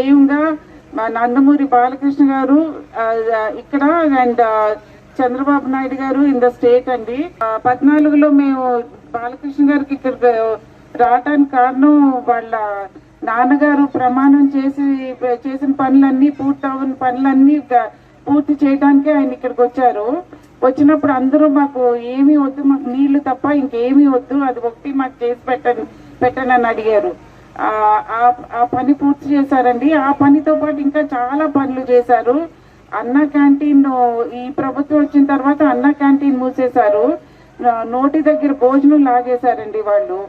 స్వయంగా మా నందమూరి బాలకృష్ణ గారు ఇక్కడ అండ్ చంద్రబాబు నాయుడు గారు ఇన్ ద స్టేట్ అండి. 14లో మేము బాలకృష్ణ గారికి ఇక్కడ రావటానికి కారణం వాళ్ళ నాన్నగారు ప్రమాణం చేసిన పనులన్నీ పూర్తవని పనులన్నీ పూర్తి చేయడానికే ఆయన ఇక్కడికి వచ్చారు. వచ్చినప్పుడు అందరూ మాకు ఏమీ వద్దు, మాకు నీళ్లు తప్ప ఇంకేమీ వద్దు, అది ఒకటి మాకు చేసి పెట్టనని అడిగారు. ఆ పని పూర్తి చేశారండి. ఆ పనితో పాటు ఇంకా చాలా పనులు చేశారు. అన్న క్యాంటీన్ ఈ ప్రభుత్వం వచ్చిన తర్వాత అన్న క్యాంటీన్ మూసేశారు. నోటి దగ్గర భోజనం లాగేశారండి వాళ్ళు.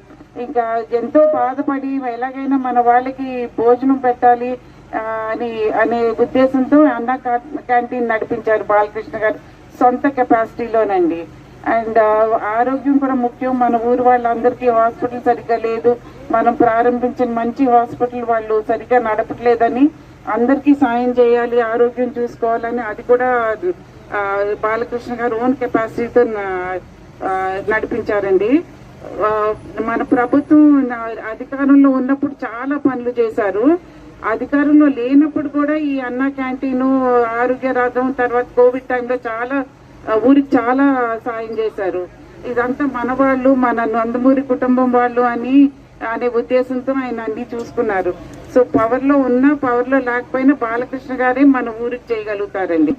ఇంకా ఎంతో బాధపడి ఎలాగైనా మన వాళ్ళకి భోజనం పెట్టాలి అనే ఉద్దేశంతో అన్న క్యాంటీన్ నడిపించారు బాలకృష్ణ గారు సొంత కెపాసిటీలోనండి. అండ్ ఆరోగ్యం కూడా ముఖ్యం. మన ఊరు వాళ్ళందరికీ హాస్పిటల్ సరిగ్గా లేదు, మనం ప్రారంభించిన మంచి హాస్పిటల్ వాళ్ళు సరిగ్గా నడపట్లేదని అందరికీ సాయం చేయాలి, ఆరోగ్యం చూసుకోవాలని అది కూడా బాలకృష్ణ గారు ఓన్ కెపాసిటీతో నడిపించారండి. మన ప్రభుత్వం అధికారంలో ఉన్నప్పుడు చాలా పనులు చేశారు. అధికారంలో లేనప్పుడు కూడా ఈ అన్న క్యాంటీను, ఆరోగ్య రథం, తర్వాత కోవిడ్ టైంలో చాలా ఊరికి చాలా సాయం చేశారు. ఇదంతా మన వాళ్ళు, మన నందమూరి కుటుంబం వాళ్ళు అనే ఉద్దేశంతో ఆయన అన్ని చూసుకున్నారు. సో పవర్లో ఉన్నా పవర్లో లేకపోయినా బాలకృష్ణ గారే మన ఊరికి చేయగలుగుతారండి.